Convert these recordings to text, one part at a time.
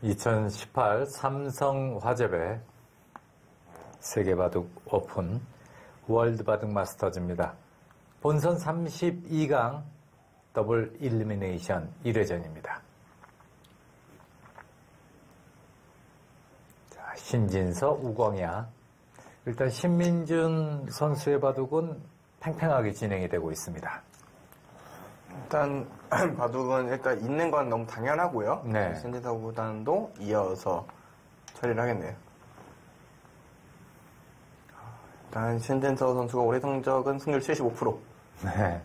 2018 삼성화재배 세계바둑 오픈 월드바둑 마스터즈입니다. 본선 32강 더블 일리미네이션 1회전입니다. 자, 신진서, 우광야. 일단 신민준 선수의 바둑은 팽팽하게 진행이 되고 있습니다. 일단 바둑은 일단 있는 건 너무 당연하고요. 네. 신진서 구단도 이어서 처리를 하겠네요. 일단 신진서 선수가 올해 성적은 승률 75%. 네.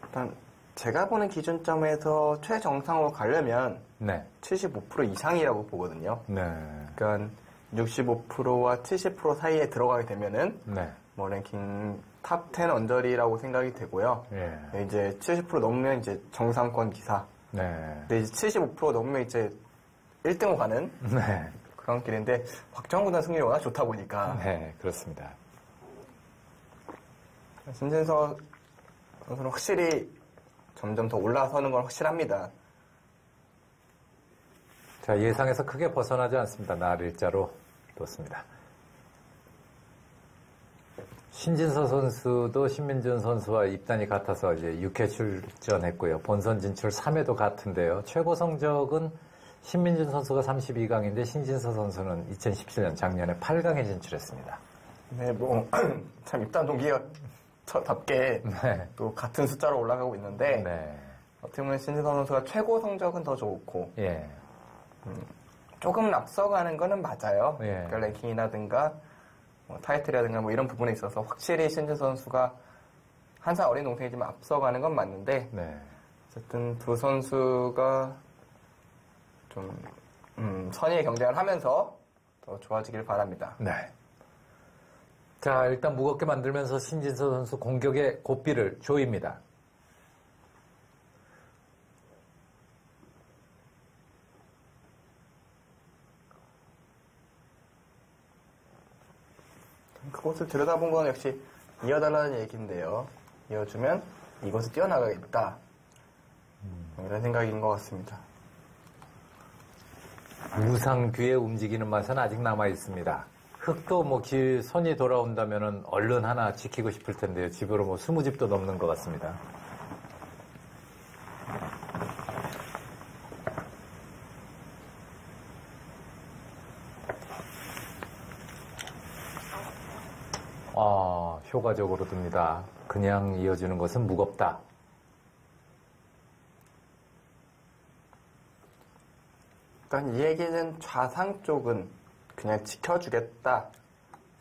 일단 제가 보는 기준점에서 최정상으로 가려면 네. 75% 이상이라고 보거든요. 네. 그러니까 65%와 70% 사이에 들어가게 되면은 네. 뭐 랭킹 탑 10 언저리라고 생각이 되고요. 예. 이제 70% 넘으면 이제 정상권 기사. 네. 근데 이제 75% 넘으면 이제 1등으로 가는 네. 그런 길인데 박정구단 승률이 워낙 좋다 보니까 네, 그렇습니다. 신진서 선수는 확실히 점점 더 올라서는 건 확실합니다. 자, 예상에서 크게 벗어나지 않습니다. 날일자로 뒀습니다. 신진서 선수도 신민준 선수와 입단이 같아서 이제 6회 출전했고요. 본선 진출 3회도 같은데요. 최고 성적은 신민준 선수가 32강인데 신진서 선수는 2017년 작년에 8강에 진출했습니다. 네, 뭐 참 입단 동기가 답게 네. 또 같은 숫자로 올라가고 있는데 네. 어떻게 보면 신진서 선수가 최고 성적은 더 좋고 예. 조금 앞서가는 거는 맞아요. 예. 그러니까 랭킹이라든가 뭐 타이틀이라든가 뭐 이런 부분에 있어서 확실히 신진서 선수가 한 살 어린 동생이지만 앞서가는 건 맞는데 네. 어쨌든 두 선수가 좀 선의의 경쟁을 하면서 더 좋아지길 바랍니다. 네. 자, 일단 무겁게 만들면서 신진서 선수 공격의 고삐를 조입니다. 그곳을 들여다본 건 역시 이어달라는 얘기인데요. 이어주면 이곳을 뛰어나가겠다. 이런 생각인 것 같습니다. 무상귀에 움직이는 맛은 아직 남아 있습니다. 흙도 뭐 손이 돌아온다면은 얼른 하나 지키고 싶을 텐데요. 집으로 뭐 20집도 넘는 것 같습니다. 효과적으로 듭니다. 그냥 이어주는 것은 무겁다. 일단 이 얘기는 좌상 쪽은 그냥 지켜주겠다.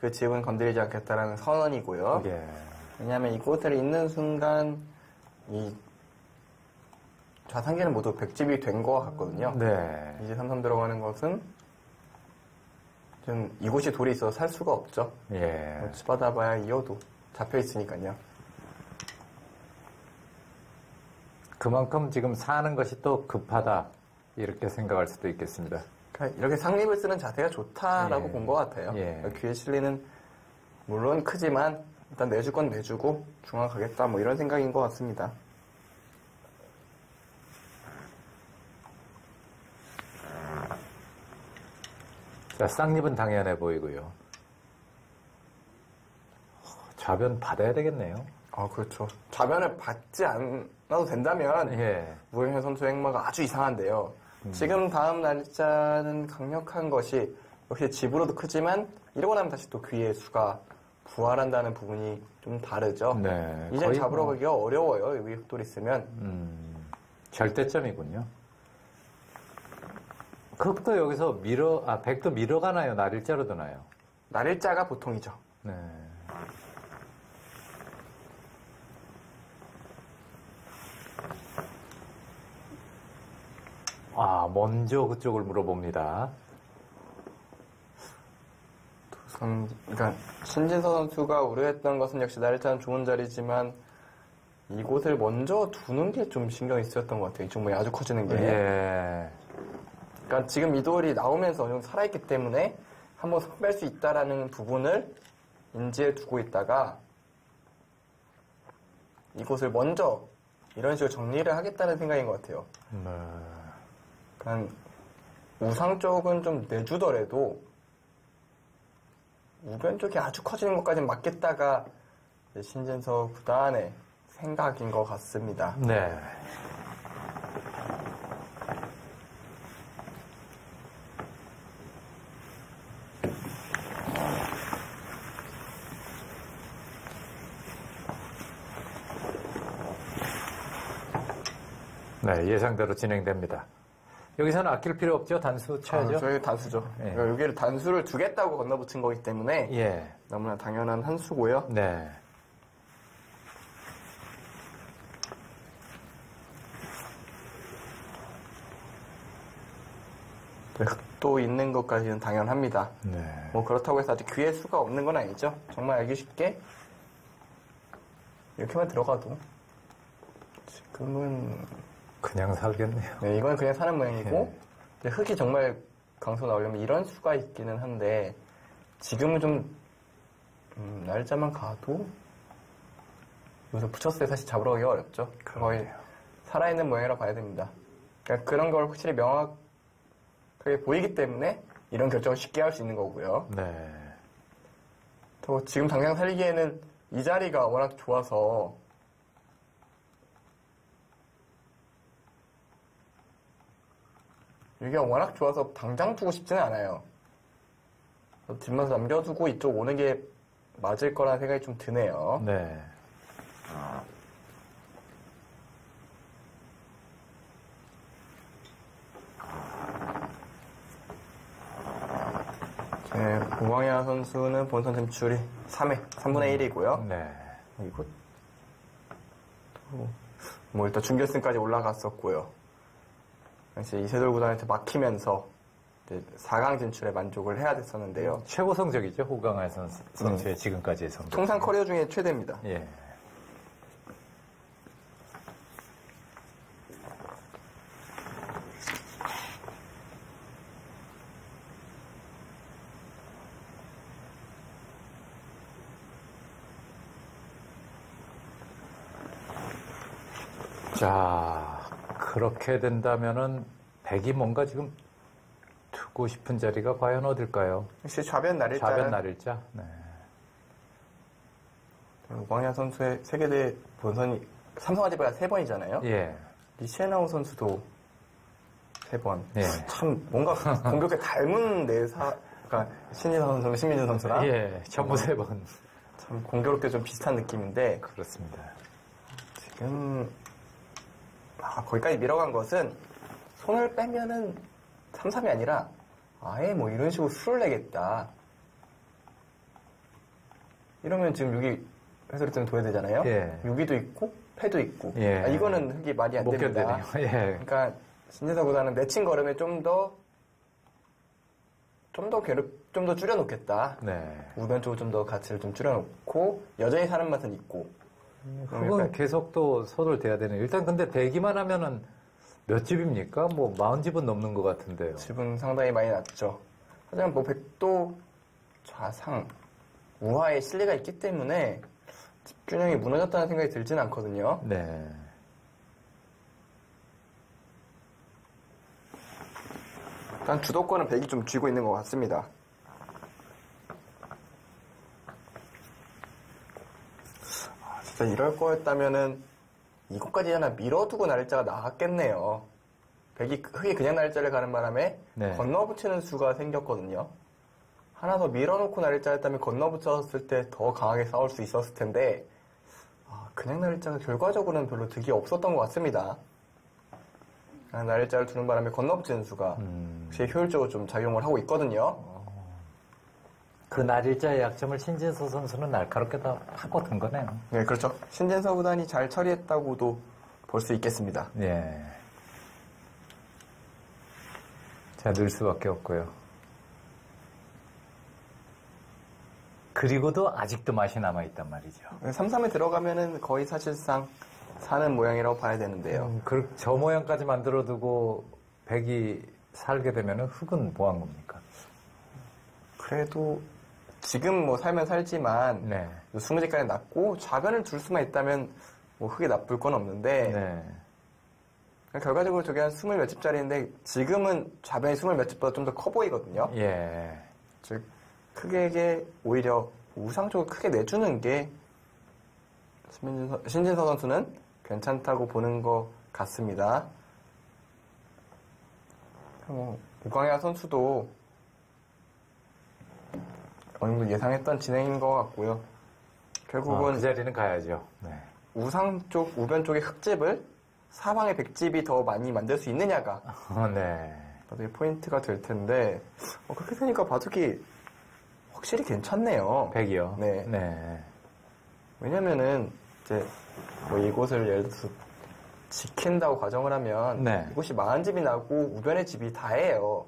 그 집은 건드리지 않겠다라는 선언이고요. 예. 왜냐하면 이곳을 있는 순간 이 좌상계는 모두 100집이 된 것 같거든요. 네. 이제 삼삼 들어가는 것은 좀 이곳이 돌이 있어서 살 수가 없죠. 예. 집받아봐야 이어도 잡혀 있으니까요. 그만큼 지금 사는 것이 또 급하다. 이렇게 생각할 수도 있겠습니다. 그러니까 이렇게 상립을 쓰는 자세가 좋다라고 예. 본 것 같아요. 예. 귀에 실리는 물론 크지만 일단 내줄 건 내주고 중앙 가겠다 뭐 이런 생각인 것 같습니다. 자, 쌍립은 당연해 보이고요. 좌변 받아야 되겠네요. 그렇죠. 좌변을 받지 않아도 된다면 예. 무영현 선수의 행마가 아주 이상한데요. 지금 다음 날짜는 강력한 것이 역시 집으로도 크지만 이러고 나면 다시 또 귀의 수가 부활한다는 부분이 좀 다르죠. 네. 이제 잡으러 가기가 어려워요. 여기 흑돌 있으면. 절대점이군요. 흑도 여기서 백도 밀어가나요? 날일자로 드나요? 날일자가 보통이죠. 네. 먼저 그쪽을 물어봅니다. 그러니까 신진서 선수가 우려했던 것은 역시 날일자는 좋은 자리지만 이곳을 먼저 두는 게 좀 신경이 쓰였던 것 같아요. 이 종목이 아주 커지는 게. 예. 그러니까 지금 이 돌이 나오면서 어느 정도 살아있기 때문에 한번 뺄 수 있다라는 부분을 인지해 두고 있다가 이곳을 먼저 이런 식으로 정리를 하겠다는 생각인 것 같아요. 네. 그러니까 우상 쪽은 좀 내주더라도 우변 쪽이 아주 커지는 것까지는 막겠다가 신진서 구단의 생각인 것 같습니다. 네. 네, 예상대로 진행됩니다. 여기서는 아낄 필요 없죠? 단수 쳐야죠? 저희 단수죠. 예. 여기를 단수를 두겠다고 건너붙인 거기 때문에 예. 너무나 당연한 한 수고요. 네. 흑도 있는 것까지는 당연합니다. 네. 뭐 그렇다고 해서 아직 귀에 수가 없는 건 아니죠. 정말 알기 쉽게 이렇게만 들어가도 지금은 그냥 살겠네요. 네, 이건 그냥 사는 모양이고 이제 흙이 정말 강수 나오려면 이런 수가 있기는 한데 지금은 좀 날짜만 가도 여기서 붙였을 때 사실 잡으러 가기가 어렵죠. 거의 살아있는 모양이라고 봐야 됩니다. 그러니까 그런 걸 확실히 명확하게 보이기 때문에 이런 결정을 쉽게 할 수 있는 거고요. 네. 또 지금 당장 살리기에는 이 자리가 워낙 좋아서 여기가 워낙 좋아서 당장 두고 싶지는 않아요. 뒷맛을 남겨두고 이쪽 오는 게 맞을 거라는 생각이 좀 드네요. 네. 네, 우광야 선수는 본선 진출이 3회, 3분의 1이고요. 네. 이거 뭐 일단 준결승까지 올라갔었고요. 이제 이세돌 구단한테 막히면서 4강 진출에 만족을 해야 됐었는데요. 최고 성적이죠, 호강할 선수의 지금까지의 성적. 통상 커리어 중에 최대입니다. 예. 자, 그렇게 된다면은 백이 뭔가 지금 두고 싶은 자리가 과연 어딜까요? 역시 좌변 날일자. 좌변 날일자. 네. 우광야 선수의 세계대 본선이 삼성화재가 3번이잖아요. 예. 리시에나오 선수도 3번. 예. 참 뭔가 공격에 닮은 내사가 신진서 선수는 신민준 선수랑 예. 전부 3번. 참 공교롭게 좀 비슷한 느낌인데 그렇습니다. 지금 거기까지 밀어간 것은 손을 빼면은 3-3이 아니라 아예 뭐 이런 식으로 수를 내겠다. 이러면 지금 여기 해설이 때문에 둬야 되잖아요. 예. 6위도 있고 패도 있고. 예. 이거는 흙이 말이 안 못 됩니다. 견디네요. 예. 그러니까 신재서보다는 내친 걸음에 좀 더 줄여놓겠다. 네. 우변 쪽으로 좀 더 가치를 좀 줄여놓고 여전히 사는 맛은 있고. 그건 계속 또 손을 대야 되네요. 일단 근데 대기만 하면은 몇 집입니까? 뭐 40집은 넘는 것 같은데요. 집은 상당히 많이 났죠. 하지만 뭐 백도 좌상 우하에 실리가 있기 때문에 집균형이 무너졌다는 생각이 들진 않거든요. 네. 일단 주도권은 백이 좀 쥐고 있는 것 같습니다. 진짜 이럴 거였다면은 이곳까지 하나 밀어두고 날짜가 나갔겠네요. 흙이 그냥 날짜를 가는 바람에 네. 건너붙이는 수가 생겼거든요. 하나 더 밀어놓고 날짜였다면 건너붙였을 때 더 강하게 싸울 수 있었을 텐데 그냥 날짜가 결과적으로는 별로 득이 없었던 것 같습니다. 날짜를 두는 바람에 건너붙이는 수가 역시 효율적으로 좀 작용을 하고 있거든요. 그 날일자의 약점을 신진서 선수는 날카롭게 다 하고 든 거네요. 네, 그렇죠. 신진서 구단이 잘 처리했다고도 볼 수 있겠습니다. 네. 자, 늘 수밖에 없고요. 그리고도 아직도 맛이 남아있단 말이죠. 3-3에 들어가면은 거의 사실상 사는 모양이라고 봐야 되는데요. 저 모양까지 만들어두고 백이 살게 되면은 흙은 뭐 한 겁니까? 그래도 지금 뭐 살면 살지만 네. 20지까지 났고 좌변을 둘 수만 있다면 뭐 흙이 나쁠 건 없는데 네. 결과적으로 저게 한 20 몇 집짜리인데 지금은 좌변이 20 몇 집보다 좀 더 커 보이거든요. 예. 즉 크게 오히려 우상 쪽을 크게 내주는 게 신진서 선수는 괜찮다고 보는 것 같습니다. 우광야 선수도 어느 정도 예상했던 진행인 것 같고요. 결국은 그 자리는 가야죠. 네. 우상 쪽, 우변 쪽의 흙집을 사방의 백집이 더 많이 만들 수 있느냐가 네. 바둑의 포인트가 될 텐데 그렇게 되니까 바둑이 확실히 괜찮네요. 100이요? 네. 네. 왜냐면은 이제 뭐 이곳을 예를 들어서 지킨다고 가정을 하면 네. 이곳이 40집이 나고 우변의 집이 다예요.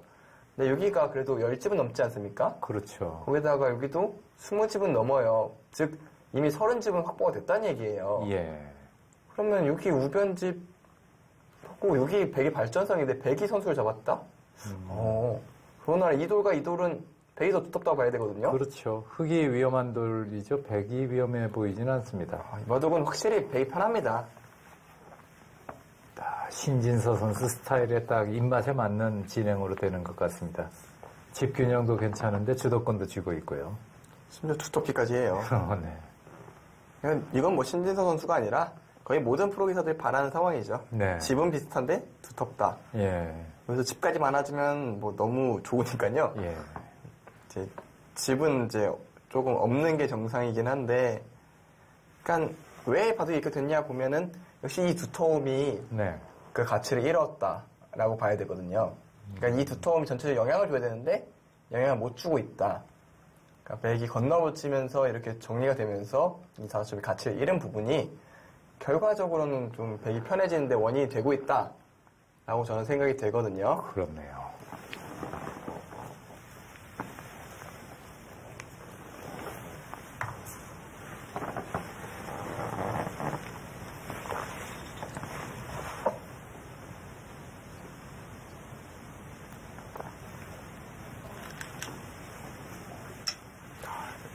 근데 여기가 그래도 10집은 넘지 않습니까? 그렇죠. 거기다가 여기도 20집은 넘어요. 즉 이미 30집은 확보가 됐다는 얘기예요. 예. 그러면 여기 우변집 하고 여기 백이 발전성인데 백이 선수를 잡았다? 그러나 이돌과 이돌은 백이 더 두텁다고 봐야 되거든요. 그렇죠. 흙이 위험한 돌이죠. 백이 위험해 보이지는 않습니다. 이 바둑은 확실히 백이 편합니다. 신진서 선수 스타일에 딱 입맛에 맞는 진행으로 되는 것 같습니다. 집 균형도 괜찮은데 주도권도 쥐고 있고요. 심지어 두텁기까지 해요. 네. 이건 뭐 신진서 선수가 아니라 거의 모든 프로기사들이 바라는 상황이죠. 네. 집은 비슷한데 두텁다. 예. 그래서 집까지 많아지면 뭐 너무 좋으니까요. 예. 이제 집은 이제 조금 없는 게 정상이긴 한데, 그러니까 왜 바둑이 이렇게 됐냐 보면은 역시 이 두터움이 네. 그 가치를 잃었다라고 봐야 되거든요. 그러니까 이 두터움이 전체적으로 영향을 줘야 되는데 영향을 못 주고 있다. 그러니까 백이 건너붙이면서 이렇게 정리가 되면서 이 다섯점의 가치를 잃은 부분이 결과적으로는 좀 백이 편해지는데 원인이 되고 있다라고 저는 생각이 되거든요. 그렇네요.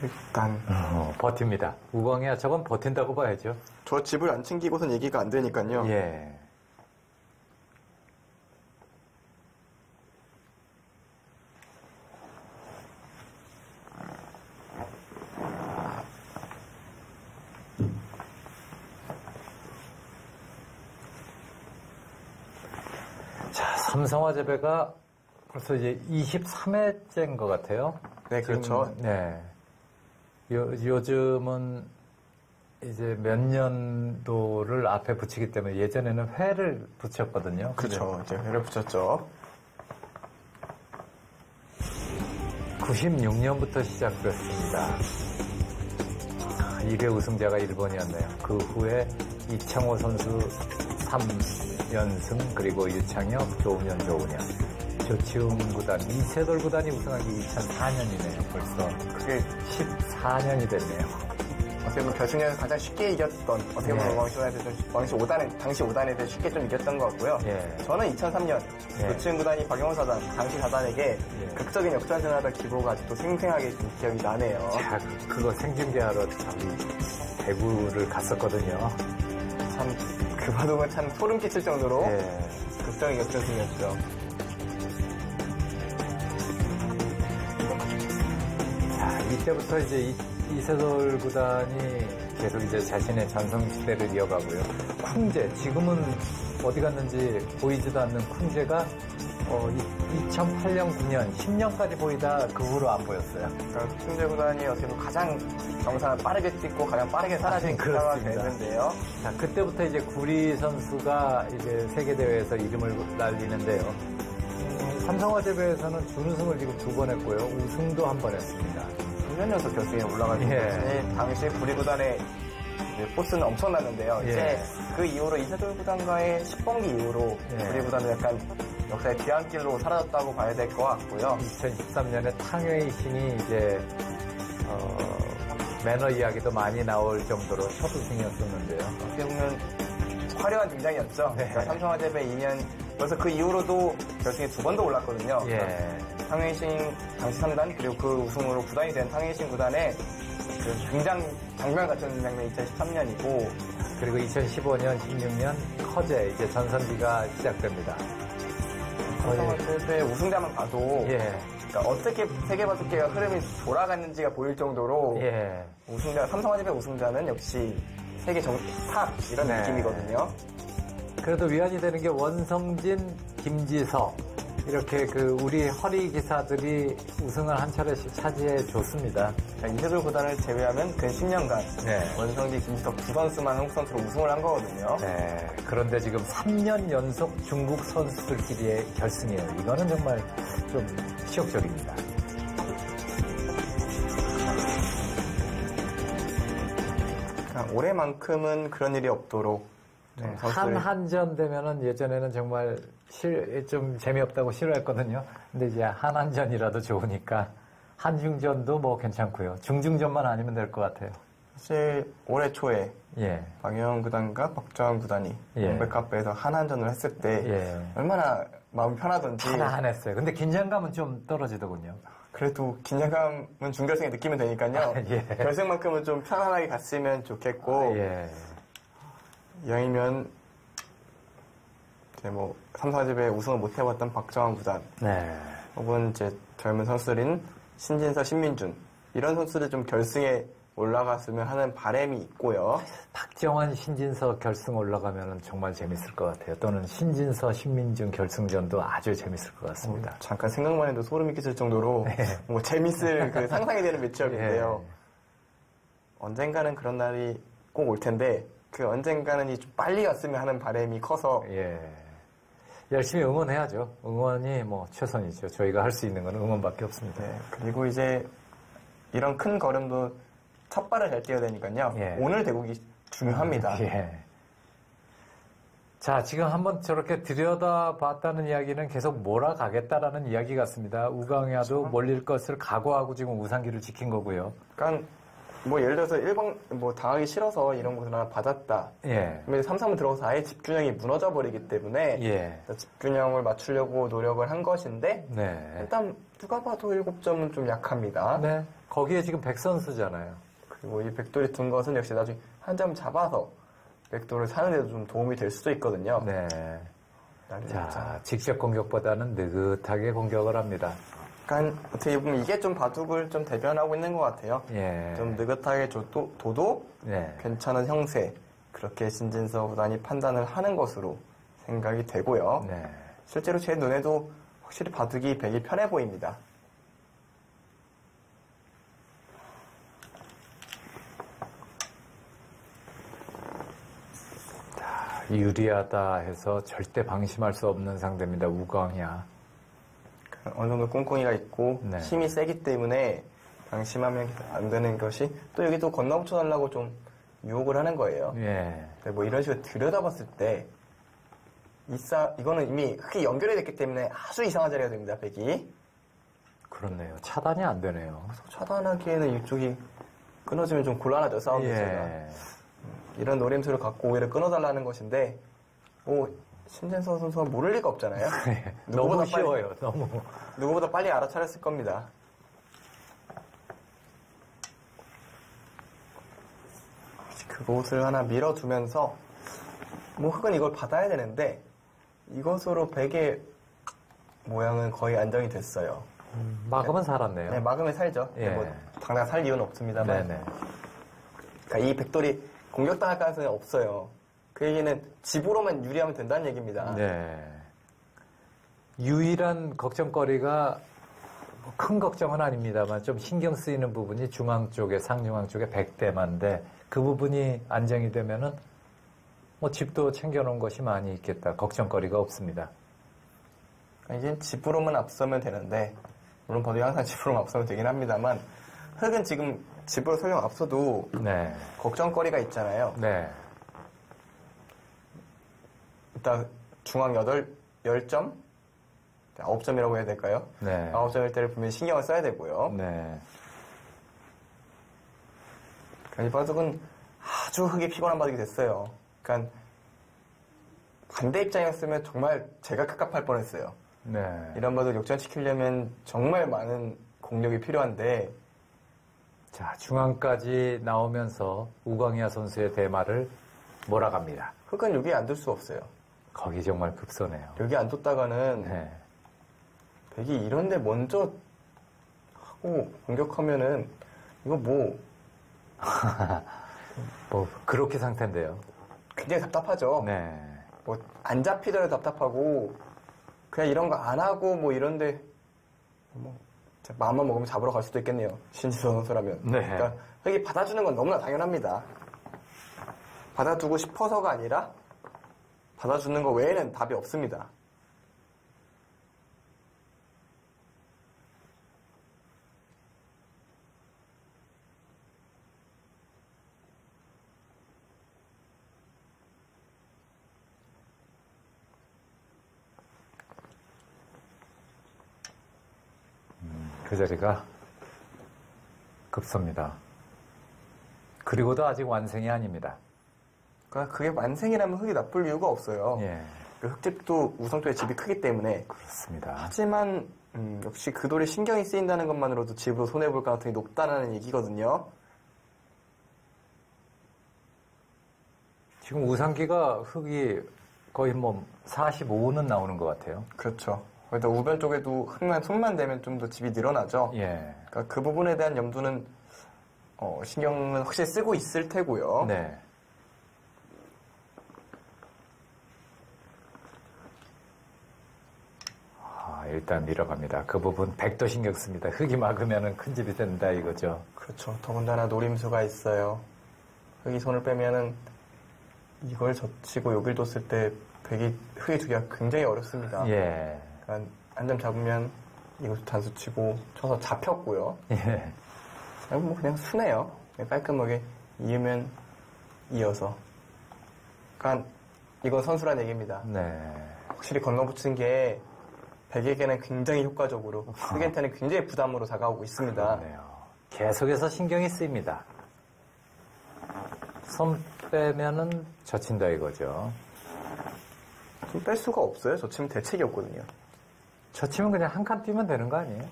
일단 버팁니다. 우광이야 저건 버틴다고 봐야죠. 저 집을 안 챙기고선 얘기가 안 되니까요. 예. 자, 삼성화재배가 벌써 이제 23회째인 것 같아요. 네, 그렇죠. 네. 요즘은 이제 몇 년도를 앞에 붙이기 때문에 예전에는 회를 붙였거든요. 그렇죠. 이제 회를 붙였죠. 96년부터 시작됐습니다. 2회 우승자가 일본이었네요. 그 후에 이창호 선수 3연승, 그리고 유창혁, 조은현, 조치웅 구단, 이세돌 구단이 우승한 게 2004년이네요. 벌써 그게 14년이 됐네요. 어떻게 보면 결승전에서 가장 쉽게 이겼던, 어떻게 보면 왕시 5단에, 당시 5단에 대해 쉽게 좀 이겼던 것 같고요. 예. 저는 2003년 조치웅 구단이 박영호 사단, 당시 사단에게 극적인 역전승을 하던 기고가 아직도 생생하게 좀 기억이 나네요. 자, 그거 생중계하러 저기 대구를 갔었거든요. 참, 그 바둑은 참 소름 끼칠 정도로 예. 극적인 역전승이었죠. 자, 이때부터 이제 이세돌 구단이 계속 이제 자신의 전성시대를 이어가고요. 쿵제, 지금은 어디 갔는지 보이지도 않는 쿵제가 2008년, 9년, 10년까지 보이다 그 후로 안 보였어요. 그러니까 쿵제 구단이 어떻게 보면 가장 정상을 빠르게 찍고 가장 빠르게 사라진 구단가 됐는데요. 자, 그때부터 이제 구리 선수가 이제 세계대회에서 이름을 날리는데요. 삼성화재배에서는 준우승을 지금 2번 했고요. 우승도 1번 했습니다. 3년 연속 결승에 올라가기 때문에 당시 구리 구단의 포스는 엄청났는데요. 이제 그 이후로 이세돌 구단과의 10번기 이후로 구리 구단은 약간 역사의 뒤안길로 사라졌다고 봐야 될 것 같고요. 2013년에 탕웨이 신이 이제 매너 이야기도 많이 나올 정도로 첫 우승이었었는데요. 어떻게 보면 화려한 등장이었죠. 그러니까 삼성화재배 2년, 그래서 그 이후로도 결승에 2번도 올랐거든요. 탕웨이신 당시 3단, 그리고 그 우승으로 구단이 된 탕웨이신 구단의 그 등장 장면 같은 장면이 2013년이고, 그리고 2015년, 16년 커제 이제 전성기가 시작됩니다. 삼성화재의 우승자만 봐도 예. 그러니까 어떻게 세계 바둑계가 흐름이 돌아갔는지가 보일 정도로 예. 삼성화재의 우승자는 역시 세계 탑 이런 네. 느낌이거든요. 그래도 위안이 되는 게 원성진, 김지석 이렇게 그 우리 허리 기사들이 우승을 한 차례씩 차지해 줬습니다. 이세돌 구단을 제외하면 근 10년간 네. 원성진, 김지석 두 선수만 한국 선수로 우승을 한 거거든요. 네. 그런데 지금 3년 연속 중국 선수들끼리의 결승이에요. 이거는 정말 좀 치욕적입니다. 그러니까 올해만큼은 그런 일이 없도록 네, 한한전 되면은 예전에는 정말 좀 재미없다고 싫어했거든요. 근데 이제 한한전이라도 좋으니까 한중전도 뭐 괜찮고요. 중중전만 아니면 될 것 같아요. 사실 올해 초에 예. 박영현 구단과 박정환 구단이 예. 롱백카페에서 한한전을 했을 때 예. 얼마나 마음이 편하던지 편안했어요. 근데 긴장감은 좀 떨어지더군요. 그래도 긴장감은 준결승에 느끼면 되니까요. 예. 결승만큼은 좀 편안하게 갔으면 좋겠고 예. 이왕이면 이제 뭐 삼성화재에 우승을 못 해봤던 박정환 구단 네. 혹은 이제 젊은 선수들인 신진서, 신민준 이런 선수들 좀 결승에 올라갔으면 하는 바람이 있고요. 박정환, 신진서 결승 올라가면 정말 재밌을 것 같아요. 또는 신진서, 신민준 결승전도 아주 재밌을 것 같습니다. 잠깐 생각만 해도 소름이 끼칠 정도로 네. 뭐 재밌을 그 상상이 되는 매치업인데요. 예. 언젠가는 그런 날이 꼭 올 텐데 그 언젠가는 좀 빨리 왔으면 하는 바람이 커서 예. 열심히 응원해야죠. 응원이 뭐 최선이죠. 저희가 할 수 있는 건 응원밖에 없습니다. 네, 그리고 이제 이런 큰 걸음도 첫 발을 잘 뛰어야 되니까요. 예. 오늘 대국이 중요합니다. 예. 자, 지금 한번 저렇게 들여다봤다는 이야기는 계속 몰아가겠다라는 이야기 같습니다. 우강야도 그렇죠. 몰릴 것을 각오하고 지금 우상기를 지킨 거고요. 그러니까 뭐 예를 들어서 일방 뭐 당하기 싫어서 이런 것을 하나 받았다. 예. 근데 3-3을 들어가서 아예 집균형이 무너져 버리기 때문에 예. 집균형을 맞추려고 노력을 한 것인데 네. 일단 누가 봐도 7점은 좀 약합니다. 네. 거기에 지금 백선수잖아요. 그리고 이 백돌이 둔 것은 역시 나중에 한 점 잡아서 백돌을 사는 데도 좀 도움이 될 수도 있거든요. 네. 자, 자, 직접 공격보다는 느긋하게 공격을 합니다. 그러니까 어떻게 보면 이게 좀 바둑을 좀 대변하고 있는 것 같아요. 예. 좀 느긋하게 둬도 네. 괜찮은 형세 그렇게 신진서 구단이 판단을 하는 것으로 생각이 되고요. 네. 실제로 제 눈에도 확실히 바둑이 백이 편해 보입니다. 유리하다 해서 절대 방심할 수 없는 상대입니다. 우광야. 어느 정도 꿍꿍이가 있고 네. 힘이 세기 때문에 방심하면 안 되는 것이 또 여기도 건너붙여달라고 좀 유혹을 하는 거예요. 예. 근데 뭐 이런 식으로 들여다봤을 때 이거는 이미 흙이 연결이 됐기 때문에 아주 이상한 자리가 됩니다. 백이. 그렇네요. 차단이 안 되네요. 차단하기에는 이쪽이 끊어지면 좀 곤란하죠. 싸움이 제가. 예. 이런 노림수를 갖고 오히려 끊어달라는 것인데 뭐 신진서 선수가 모를 리가 없잖아요. 너무 쉬워요. 너무. 누구보다 빨리 알아차렸을 겁니다. 그곳을 하나 밀어두면서 뭐 흙은 이걸 받아야 되는데 이것으로 백의 모양은 거의 안정이 됐어요. 막으면 살았네요. 네, 막으면 살죠. 예. 뭐 당장 살 이유는 없습니다만. 네네. 그러니까 이 백돌이 공격당할 가능성이 없어요. 그 얘기는 집으로만 유리하면 된다는 얘기입니다. 네. 유일한 걱정거리가 뭐큰 걱정은 아닙니다만 좀 신경 쓰이는 부분이 중앙 쪽에, 상중앙 쪽에 백대만데 그 부분이 안정이 되면은 뭐 집도 챙겨놓은 것이 많이 있겠다. 걱정거리가 없습니다. 이제 집으로만 앞서면 되는데 물론 버디 항상 집으로만 앞서면 되긴 합니다만 흙은 지금 집으로 설령 앞서도 네. 걱정거리가 있잖아요. 네. 일단 중앙 10점? 9점이라고 해야 될까요? 네. 9점일 때를 분명히 신경을 써야 되고요. 네. 이 바둑은 아주 흙이 피곤한 바둑이 됐어요. 그러니까 반대 입장이었으면 정말 제가 깝깝할 뻔했어요. 네. 이런 바둑 역전시키려면 정말 많은 공력이 필요한데 자, 중앙까지 나오면서 우광야 선수의 대마를 몰아갑니다. 흙은 여기 안 둘 수 없어요. 거기 정말 급소네요. 여기 안 뒀다가는 네. 백이 이런데 먼저 하고 공격하면은 이거 뭐 뭐 그렇게 상태인데요. 굉장히 답답하죠. 네. 뭐 안 잡히더라도 답답하고 그냥 이런 거 안 하고 뭐 이런데 뭐 마음만 먹으면 잡으러 갈 수도 있겠네요. 신지선 선수라면. 네. 그러니까 흙이 받아주는 건 너무나 당연합니다. 받아두고 싶어서가 아니라 받아주는 거 외에는 답이 없습니다. 그 자리가 급소입니다. 그리고도 아직 완성이 아닙니다. 그러니까 그게 완생이라면 흙이 나쁠 이유가 없어요. 예, 그 흙집도 우성토의 집이 크기 때문에. 그렇습니다. 하지만 역시 그 돌에 신경이 쓰인다는 것만으로도 집으로 손해볼 가능성이 높다는 얘기거든요. 지금 우상기가 흙이 거의 뭐 45는 나오는 것 같아요. 그렇죠. 거기다 우변 쪽에도 흙만 손만 대면 좀 더 집이 늘어나죠. 예. 그러니까 그 부분에 대한 염두는 신경은 확실히 쓰고 있을 테고요. 네. 일단 밀어갑니다. 그 부분 100도 신경 씁니다. 흙이 막으면 큰 집이 된다 이거죠. 그렇죠. 더군다나 노림수가 있어요. 흙이 손을 빼면은 이걸 젖히고 여길 뒀을 때 흙이 두기가 굉장히 어렵습니다. 예. 그러니까 한 점 잡으면 이것도 단수 치고 쳐서 잡혔고요. 예. 뭐 그냥 순해요. 그냥 깔끔하게 이으면 이어서. 그러니까 이건 선수란 얘기입니다. 네. 확실히 건너붙인 게 백에게는 굉장히 효과적으로 흙한테는 굉장히 부담으로 다가오고 있습니다. 그렇네요. 계속해서 신경이 쓰입니다. 손 빼면은 젖힌다 이거죠. 좀 뺄 수가 없어요. 젖히면 대책이 없거든요. 젖히면 그냥 한 칸 뛰면 되는 거 아니에요?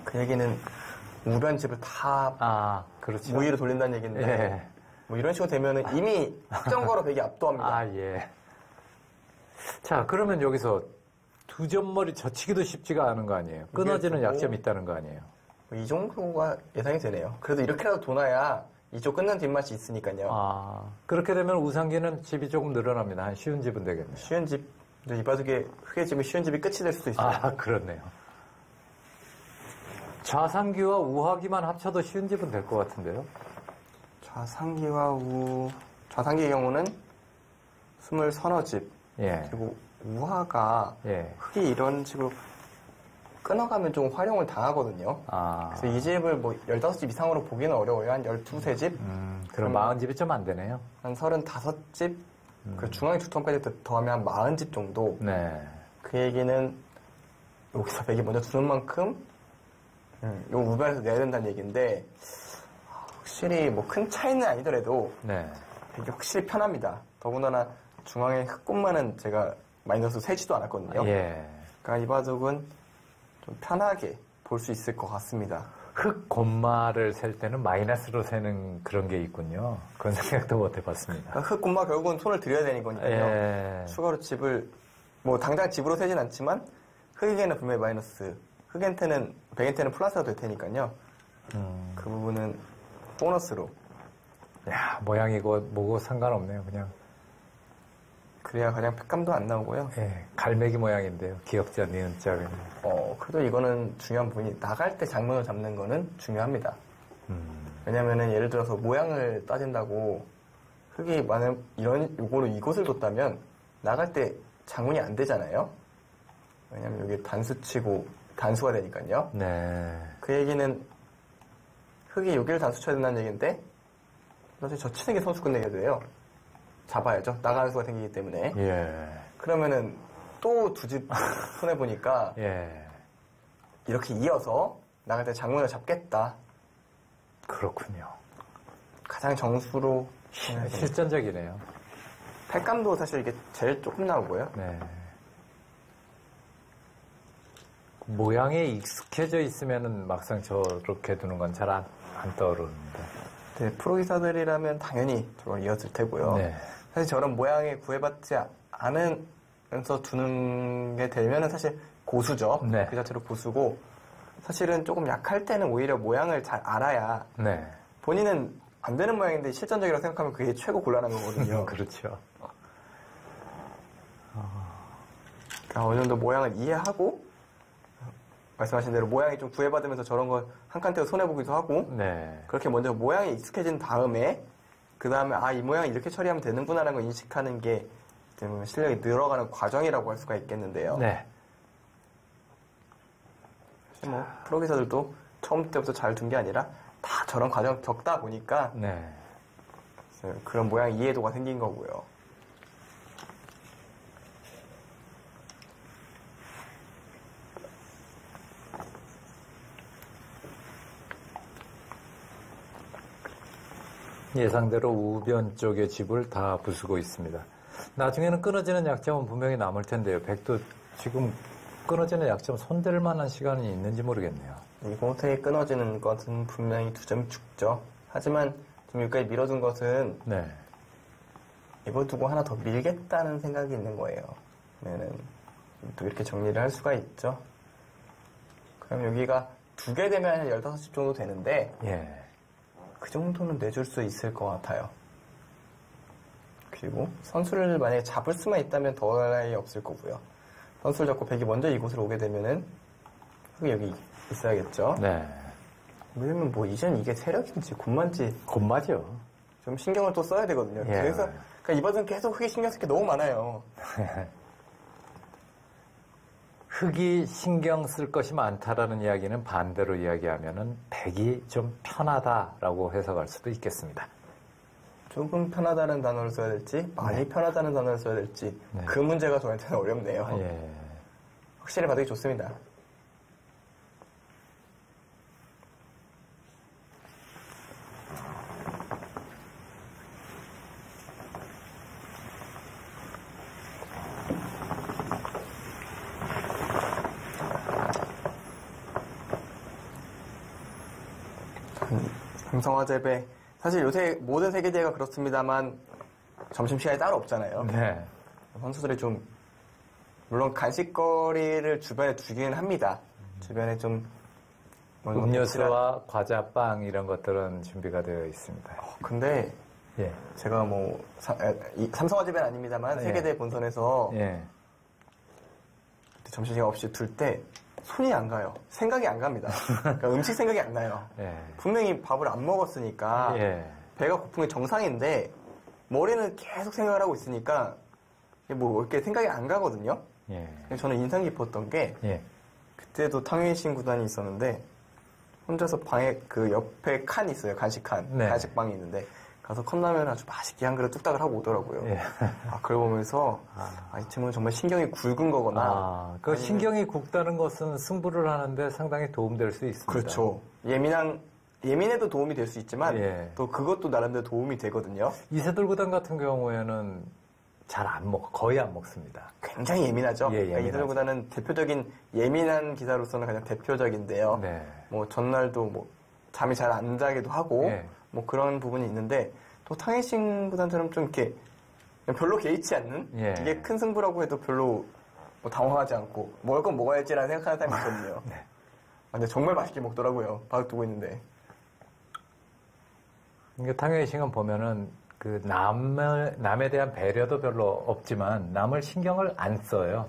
그 얘기는 우변집을 다 그렇죠. 무위로 돌린다는 얘기인데 예. 뭐 이런 식으로 되면은 이미 확정거로 백이 압도합니다. 예. 자, 그러면 여기서 두 점머리 젖히기도 쉽지가 않은 거 아니에요? 끊어지는 이게 또 약점이 있다는 거 아니에요? 이 정도가 예상이 되네요. 그래도 이렇게라도 도나야 이쪽 끊는 뒷맛이 있으니까요. 그렇게 되면 우상기는 집이 조금 늘어납니다. 한 쉬운 집은 되겠네요. 쉬운 집, 이 바둑에 흙의 집이 쉬운 집이 끝이 될 수도 있어요. 그렇네요. 좌상기와 우하기만 합쳐도 쉬운 집은 될 것 같은데요? 좌상기의 경우는 20서너 집, 예. 그리고 우하가 예. 흙이 이런 식으로 끊어가면 좀 활용을 당하거든요. 그래서 이 집을 뭐 15집 이상으로 보기는 어려워요. 한 12집? 그럼 40집이 좀 안 되네요. 한 35집? 그 중앙에 두 턴까지 더하면 한 40집 정도. 네. 그 얘기는 여기서 백이 먼저 두는 만큼 요 우변에서 내야 된다는 얘기인데 확실히 뭐 큰 차이는 아니더라도 네. 백이 확실히 편합니다. 더군다나 중앙에 흙꽃만은 제가 마이너스 세지도 않았거든요. 예. 그러니까 이 바둑은 좀 편하게 볼 수 있을 것 같습니다. 흙 곰마를 셀 때는 마이너스로 세는 그런 게 있군요. 그런 생각도 못 해봤습니다. 그러니까 흙꽃마 결국은 손을 들여야 되는 거니까요. 예. 추가로 집을 뭐 당장 집으로 세진 않지만 흙에게는 분명히 마이너스, 백한테는 플러스가 될 테니까요. 그 부분은 보너스로. 야, 모양이고 뭐고 상관없네요. 그냥. 그래야 가장 팩감도 안 나오고요. 예, 갈매기 모양인데요. 귀엽지 않는 자는. 그래도 이거는 중요한 부분이 나갈 때 장문을 잡는 거는 중요합니다. 왜냐면은 예를 들어서 모양을 따진다고 흙이 만약 요거로 이곳을 뒀다면 나갈 때 장문이 안 되잖아요. 왜냐면 여기 단수가 되니까요. 네. 그 얘기는 흙이 여기를 단수 쳐야 된다는 얘기인데 나중에 젖히는 게 선수 끝내게 돼요. 잡아야죠. 나가는 수가 생기기 때문에. 예. 그러면은 또 두 집 손해보니까 예. 이렇게 이어서 나갈 때 장문을 잡겠다. 그렇군요. 가장 정수로 실전적이네요. 팔감도 사실 이게 제일 조금 나오고요. 네. 모양에 익숙해져 있으면은 막상 저렇게 두는 건 잘 안 떠오르는데. 네, 프로기사들이라면 당연히 저걸 이었을 테고요. 네. 사실 저런 모양에 구애받지 않으면서 두는 게 되면은 사실 고수죠. 네. 그 자체로 고수고 사실은 조금 약할 때는 오히려 모양을 잘 알아야 네. 본인은 안 되는 모양인데 실전적이라고 생각하면 그게 최고 곤란한 거거든요. 그렇죠. 그러니까 어느 정도 모양을 이해하고 말씀하신 대로 모양이 좀 구애받으면서 저런 걸 한 칸 떼어 손해보기도 하고 네. 그렇게 먼저 모양이 익숙해진 다음에 그 다음에 이 모양 이렇게 처리하면 되는구나라는 걸 인식하는 게 실력이 늘어가는 과정이라고 할 수가 있겠는데요. 네. 사실 뭐 프로기사들도 처음 때부터 잘 둔 게 아니라 다 저런 과정 겪다 보니까 네. 그런 모양 이해도가 생긴 거고요. 예상대로 우변 쪽의 집을 다 부수고 있습니다. 나중에는 끊어지는 약점은 분명히 남을 텐데요. 백도 지금 끊어지는 약점 손댈 만한 시간이 있는지 모르겠네요. 이 공택이 끊어지는 것은 분명히 2점이 죽죠. 하지만 지금 여기까지 밀어둔 것은 네. 이거 두고 하나 더 밀겠다는 생각이 있는 거예요. 그러면은 또 이렇게 정리를 할 수가 있죠. 그럼 여기가 2개 되면 한 15집 정도 되는데 예. 그 정도는 내줄 수 있을 것 같아요. 그리고 선수를 만약에 잡을 수만 있다면 더 나이 없을 거고요. 선수를 잡고 백이 먼저 이곳으로 오게 되면은 흙이 여기 있어야겠죠. 네. 왜냐면 뭐 이젠 이게 세력인지 군만지 곧맞죠. 좀 신경을 또 써야 되거든요. 예. 그래서 그러니까 이번엔 계속 흙이 신경 쓸 게 너무 많아요. 흙이 신경 쓸 것이 많다라는 이야기는 반대로 이야기하면은 백이 좀 편하다라고 해석할 수도 있겠습니다. 조금 편하다는 단어를 써야 될지 많이 편하다는 단어를 써야 될지 네. 그 문제가 저한테는 어렵네요. 예. 확실히 받기 좋습니다. 금성화재배 사실 요새 모든 세계대회가 그렇습니다만 점심시간이 따로 없잖아요. 네. 선수들이 좀 물론 간식거리를 주변에 두기는 합니다. 주변에 좀 음료수와 과자, 빵 이런 것들은 준비가 되어 있습니다. 근데 예. 제가 뭐 삼성화재배는 아닙니다만 예. 세계대회 본선에서 예. 점심시간 없이 둘 때 손이 안 가요. 생각이 안 갑니다. 그러니까 음식 생각이 안 나요. 예. 분명히 밥을 안 먹었으니까 예. 배가 고픈 게 정상인데 머리는 계속 생각을 하고 있으니까 뭐 이렇게 생각이 안 가거든요. 예. 저는 인상 깊었던 게 예. 그때도 탕웨이신 구단이 있었는데 혼자서 방에 그 옆에 칸이 있어요. 간식칸. 네. 간식방이 있는데 가서 컵라면 아주 맛있게 한 그릇 뚝딱을 하고 오더라고요. 예. 그걸 보면서 이 친구는 정말 신경이 굵은 거거나 그 아니면 신경이 굵다는 것은 승부를 하는데 상당히 도움될 수 있습니다. 그렇죠. 예민해도 도움이 될 수 있지만 예. 또 그것도 나름대로 도움이 되거든요. 이세돌 구단 같은 경우에는 잘 안 먹, 거의 안 먹습니다. 굉장히 예민하죠. 예, 그러니까 이세돌 구단은 대표적인 예민한 기사로서는 가장 대표적인데요. 네. 뭐 전날도 뭐 잠이 잘 안 자기도 하고 예. 뭐 그런 부분이 있는데 또 탕웨이신 구단처럼 좀 이렇게 별로 개의치 않는 예. 이게 큰 승부라고 해도 별로 뭐 당황하지 않고 먹을 건 먹어야지라는 생각하는 사람이 있거든요. 네. 근데 정말 맛있게 먹더라고요. 바둑 두고 있는데. 그러니까 탕웨이싱은 보면은 그 남에 대한 배려도 별로 없지만 남을 신경을 안 써요.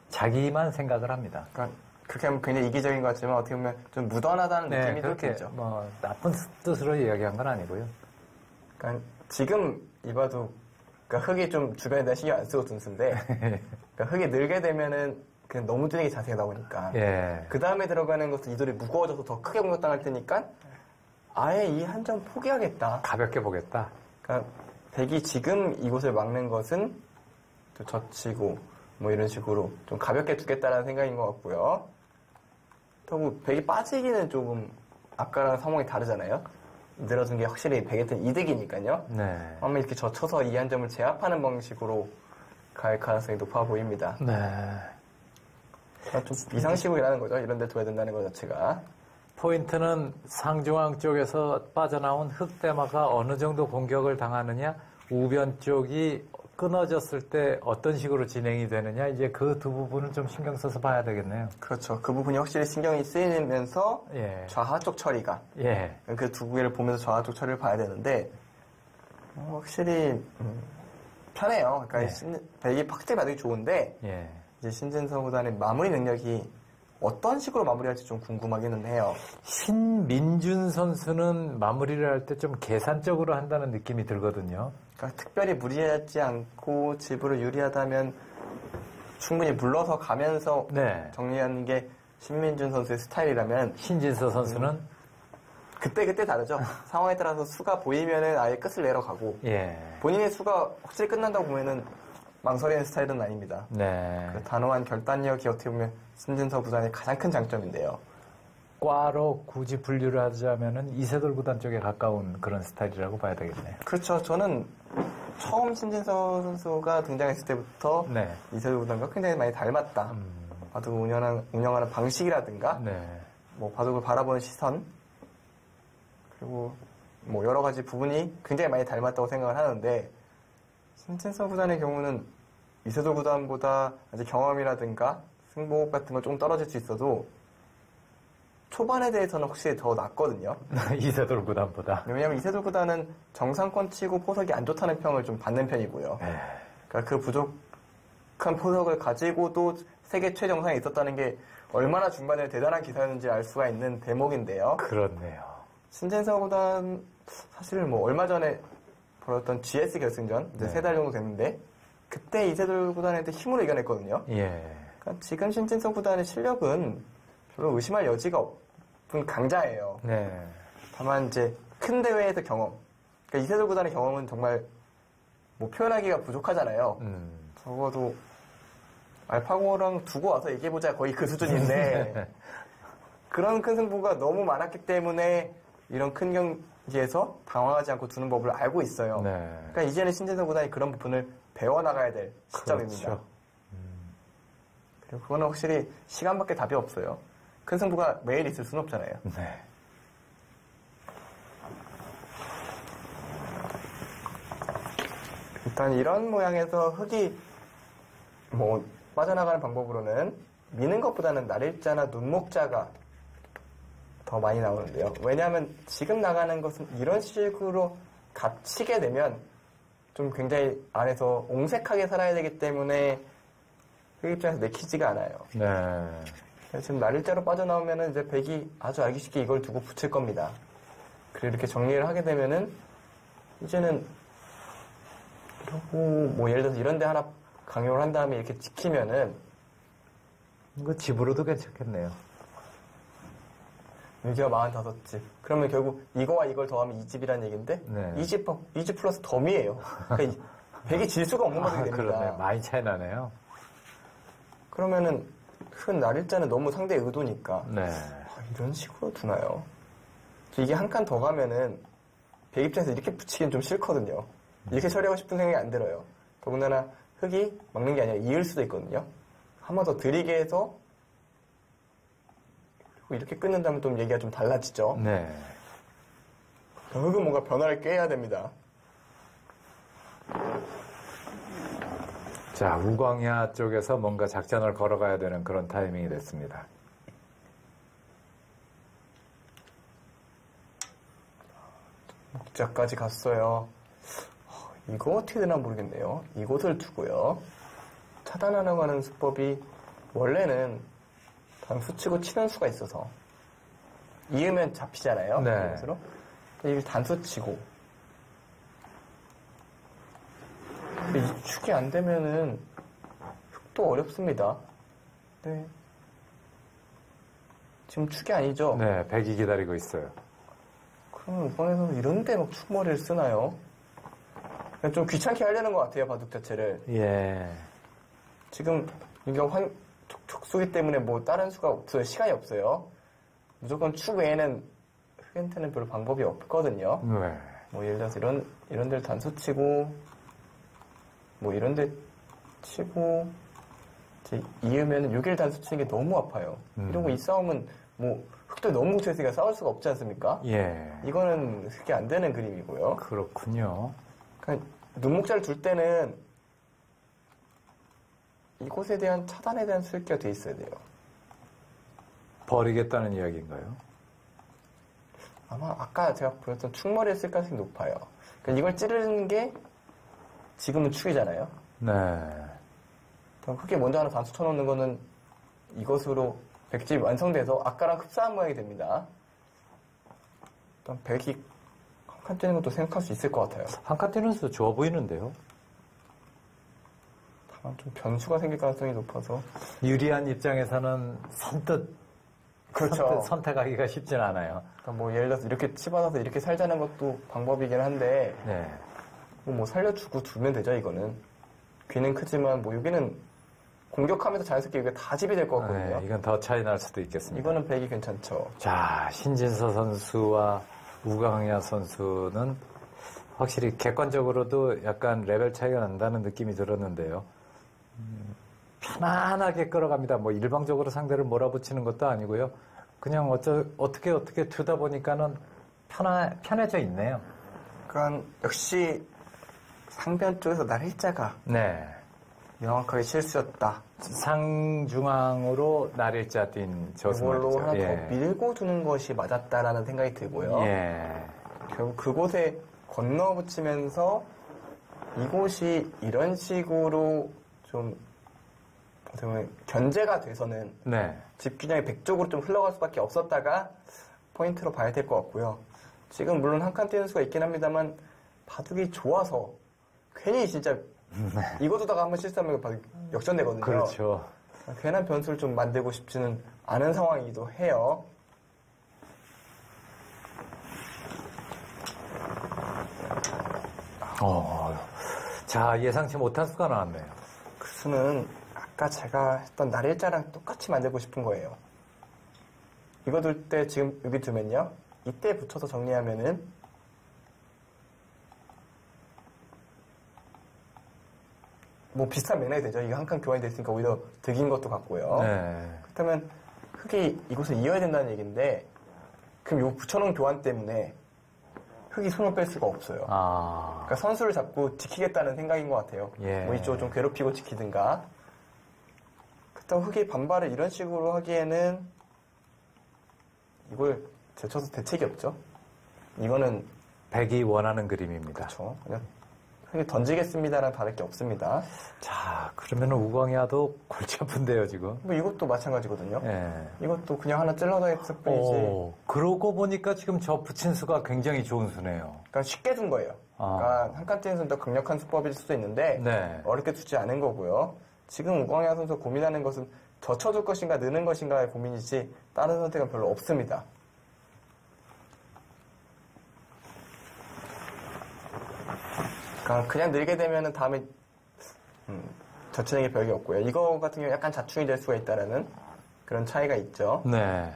자기만 생각을 합니다. 그러니까 그렇게 하면 굉장히 이기적인 것 같지만 어떻게 보면 좀 무던하다는 느낌이 그렇게 들죠. 뭐 나쁜 뜻으로 이야기한 건 아니고요. 그러니까 지금 이바둑 그러니까 흙이 좀 주변에 대한 신경 안 쓰고 둔수인데 그러니까 흙이 늘게 되면은 그냥 너무 뚜렷이 자세가 나오니까 예. 그 다음에 들어가는 것은 이 돌이 무거워져서 더 크게 공격당할 테니까 아예 이 한 점 포기하겠다. 가볍게 보겠다. 그러니까 백이 지금 이곳을 막는 것은 또 젖히고 뭐 이런 식으로 좀 가볍게 두겠다라는 생각인 것 같고요. 또 백이 빠지기는 조금 아까랑 상황이 다르잖아요. 늘어준 게 확실히 백한테는 이득이니까요. 네. 아마 이렇게 젖혀서 이 한 점을 제압하는 방식으로 갈 가능성이 높아 보입니다. 네. 좀 비상식으로 일하는 거죠. 이런 데 둬야 된다는 것 자체가. 포인트는 상중앙 쪽에서 빠져나온 흑대마가 어느 정도 공격을 당하느냐, 우변 쪽이 끊어졌을 때 어떤 식으로 진행이 되느냐, 이제 그 두 부분은 좀 신경 써서 봐야 되겠네요. 그렇죠. 그 부분이 확실히 신경이 쓰이면서 예. 좌하 쪽 처리가 예. 그 두 개를 보면서 좌하 쪽 처리를 봐야 되는데 확실히 편해요. 그러니까 예. 백이 확실히 받기 좋은데 예. 이제 신진서 구단의 마무리 능력이 어떤 식으로 마무리할지 좀 궁금하기는 해요. 신민준 선수는 마무리를 할 때 좀 계산적으로 한다는 느낌이 들거든요. 그러니까 특별히 무리하지 않고 지브를 유리하다면 충분히 물러서 가면서 네. 정리하는 게 신민준 선수의 스타일이라면 신진서 선수는 그때 다르죠. 상황에 따라서 수가 보이면은 아예 끝을 내려가고 예. 본인의 수가 확실히 끝난다고 보면은 망설이는 스타일은 아닙니다. 네. 그 단호한 결단력이 어떻게 보면 신진서 구단의 가장 큰 장점인데요. 과로 굳이 분류를 하자면은 이세돌 구단 쪽에 가까운 그런 스타일이라고 봐야 되겠네요. 그렇죠. 저는 처음 신진서 선수가 등장했을 때부터 네. 이세돌 구단과 굉장히 많이 닮았다. 바둑을 운영하는 방식이라든가 네. 뭐 바둑을 바라보는 시선 그리고 뭐 여러 가지 부분이 굉장히 많이 닮았다고 생각을 하는데 신진서 구단의 경우는 이세돌 구단보다 아직 경험이라든가 승복 같은 거 좀 떨어질 수 있어도 초반에 대해서는 확실히 더 낫거든요. 이세돌 구단보다. 왜냐하면 이세돌 구단은 정상권 치고 포석이 안 좋다는 평을 좀 받는 편이고요. 그러니까 그 부족한 포석을 가지고도 세계 최정상에 있었다는 게 얼마나 중반에 대단한 기사였는지 알 수가 있는 대목인데요. 그렇네요. 신진서 구단 사실 뭐 얼마 전에 벌었던 GS 결승전 이제 네. 3달 정도 됐는데 그때 이세돌 구단한테 힘으로 이겨냈거든요. 예. 그러니까 지금 신진서 구단의 실력은 별로 의심할 여지가 없은 강자예요. 네. 다만 이제 큰 대회에서 경험. 그러니까 이세돌 구단의 경험은 정말 뭐 표현하기가 부족하잖아요. 적어도 알파고랑 두고 와서 얘기해보자 거의 그 수준인데 그런 큰 승부가 너무 많았기 때문에 이런 큰 경기에서 당황하지 않고 두는 법을 알고 있어요. 네. 그러니까 이제는 신진서 구단이 그런 부분을 배워나가야 될 시점입니다. 그렇죠. 그리고 그거는 확실히 시간밖에 답이 없어요. 큰 승부가 매일 있을 수는 없잖아요. 네. 일단 이런 모양에서 흙이 뭐 빠져나가는 방법으로는 미는 것보다는 날일자나 눈목자가 더 많이 나오는데요. 왜냐하면 지금 나가는 것은 이런 식으로 갇히게 되면 좀 굉장히 안에서 옹색하게 살아야 되기 때문에 흙 입장에서 내키지가 않아요. 네. 지금 날일자로 빠져나오면은 이제 백이 아주 알기 쉽게 이걸 두고 붙일 겁니다. 그리고 이렇게 정리를 하게 되면은 이제는 그리고 뭐 예를 들어서 이런 데 하나 강요를 한 다음에 이렇게 지키면은 이거 집으로도 괜찮겠네요. 여기가 45집. 그러면 결국 이거와 이걸 더하면 2집이라는 얘기인데 네. 2집 플러스 덤이에요. 그러니까 백이 질 수가 없는 것이 됩니다. 그러네. 많이 차이 나네요. 그러면은 큰 날일자는 너무 상대의 의도니까 네. 이런 식으로 두나요? 이게 한 칸 더 가면은 백 입장에서 이렇게 붙이긴 좀 싫거든요. 이렇게 처리하고 싶은 생각이 안 들어요. 더군다나 흙이 막는 게 아니라 이을 수도 있거든요. 한 번 더 들이게 해서 그리고 이렇게 끊는다면 좀 얘기가 좀 달라지죠. 네. 흙은 뭔가 변화를 꾀해야 됩니다. 자, 우광야 쪽에서 뭔가 작전을 걸어가야 되는 그런 타이밍이 됐습니다. 목자까지 갔어요. 이거 어떻게 되나 모르겠네요. 이곳을 두고요. 차단하려고 하는 수법이 원래는 단수 치고 치는 수가 있어서 이으면 잡히잖아요. 네. 이것으로. 이걸 단수 치고 이 축이 안 되면은 흙도 어렵습니다. 네. 지금 축이 아니죠? 네, 백이 기다리고 있어요. 그럼 이번에서 이런데 막 축머리를 쓰나요? 그냥 좀 귀찮게 하려는 것 같아요, 바둑 자체를. 예. 지금 이게 촉수기 때문에 뭐 다른 수가 없어요. 시간이 없어요. 무조건 축 외에는 흑한테는 별로 방법이 없거든요. 네. 뭐 예를 들어서 이런 데를 단수 치고 뭐 이런 데 치고 이제 이으면 6일 단수 치는 게 너무 아파요. 이러고 이 싸움은 뭐 흙도 너무 묻혀있으니까 싸울 수가 없지 않습니까? 예. 이거는 그게 안 되는 그림이고요. 그렇군요. 그러니까 눈목자를 둘 때는 이곳에 대한 차단에 대한 수익기가 돼 있어야 돼요. 버리겠다는 이야기인가요? 아마 아까 제가 보였던 축머리에 쓸 가능성이 높아요. 그러니까 이걸 찌르는 게 지금은 축이잖아요. 네. 그럼 흙에 먼저 하나 단수 쳐놓는 거는 이것으로 백집이 완성돼서 아까랑 흡사한 모양이 됩니다. 일단 백이 한 칸 뛰는 것도 생각할 수 있을 것 같아요. 한 칸 뛰는 수 좋아 보이는데요. 다만 좀 변수가 생길 가능성이 높아서. 유리한 입장에서는 선뜻 그렇죠. 선택하기가 쉽진 않아요. 그러니까 뭐 예를 들어서 이렇게 치받아서 이렇게 살자는 것도 방법이긴 한데 네. 뭐 살려주고 두면 되죠. 이거는 귀는 크지만 뭐 여기는 공격하면서 자연스럽게 이게 다 집이 될 것 같거든요. 네, 이건 더 차이 날 수도 있겠습니다. 이거는 백이 괜찮죠. 자, 신진서 선수와 우강야 선수는 확실히 객관적으로도 약간 레벨 차이가 난다는 느낌이 들었는데요. 편안하게 끌어갑니다. 뭐 일방적으로 상대를 몰아붙이는 것도 아니고요. 그냥 어떻게 두다 보니까는 편해져 있네요. 그러니까 역시 상변 쪽에서 날일자가 네. 명확하게 실수였다. 상중앙으로 날일자 뛴 저수 이걸로 말이죠. 하나 예. 더 밀고 두는 것이 맞았다라는 생각이 들고요. 예. 결국 그곳에 건너붙이면서 이곳이 이런 식으로 좀 어떻게 보면 견제가 돼서는 네. 집균형이 백쪽으로 좀 흘러갈 수밖에 없었다가 포인트로 봐야 될 것 같고요. 지금 물론 한 칸 뛰는 수가 있긴 합니다만 바둑이 좋아서 괜히 진짜 이거 두다가 한번 실수하면 바둑 역전되거든요. 그렇죠. 괜한 변수를 좀 만들고 싶지는 않은 상황이기도 해요. 자, 예상치 못한 수가 나왔네요. 그 수는 아까 제가 했던 날일자랑 똑같이 만들고 싶은 거예요. 이거 둘 때 지금 여기 두면요. 이때 붙여서 정리하면은 뭐 비슷한 맥락이 되죠. 이거 한 칸 교환이 됐으니까 오히려 득인 것도 같고요. 네. 그렇다면 흙이 이곳을 이어야 된다는 얘기인데 그럼 요 붙여놓은 교환 때문에 흙이 손을 뺄 수가 없어요. 그러니까 선수를 잡고 지키겠다는 생각인 것 같아요. 예. 뭐 이쪽을 좀 괴롭히고 지키든가. 그렇다고 흙의 반발을 이런 식으로 하기에는 이걸 제쳐서 대책이 없죠. 이거는 백이 원하는 그림입니다. 그렇죠. 그냥 흙이 던지겠습니다랑 다를 게 없습니다. 자, 그러면 우광야도 골치 아픈데요, 지금. 뭐 이것도 마찬가지거든요. 예. 이것도 그냥 하나 찔러서 했을 뿐이지. 그러고 보니까 지금 저 붙인 수가 굉장히 좋은 수네요. 그러니까 쉽게 둔 거예요. 그러니까 한 칸 뛰는 수는 더 강력한 수법일 수도 있는데 네. 어렵게 두지 않은 거고요. 지금 우광야 선수 고민하는 것은 젖혀줄 것인가 느는 것인가의 고민이지 다른 선택은 별로 없습니다. 그러니까 그냥 늘게 되면은 다음에 젖히는 게 별게 없고요. 이거 같은 경우 약간 자충이 될 수가 있다라는 그런 차이가 있죠. 네.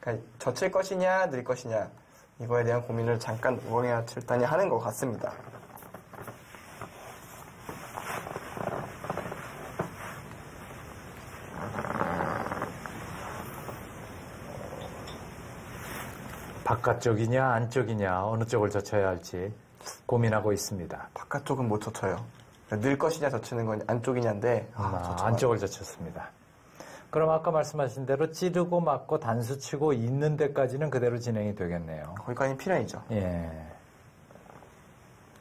그러니까 젖힐 것이냐 늘 것이냐 이거에 대한 고민을 잠깐 우광야 칠단이 하는 것 같습니다. 바깥쪽이냐 안쪽이냐 어느 쪽을 젖혀야 할지 고민하고 있습니다. 바깥쪽은 못 젖혀요. 그러니까 늘 것이냐 젖히는 건 안쪽이냐인데 안쪽을 젖혔습니다. 그럼 아까 말씀하신 대로 찌르고 맞고 단수 치고 있는 데까지는 그대로 진행이 되겠네요. 거기까지 필연이죠. 예.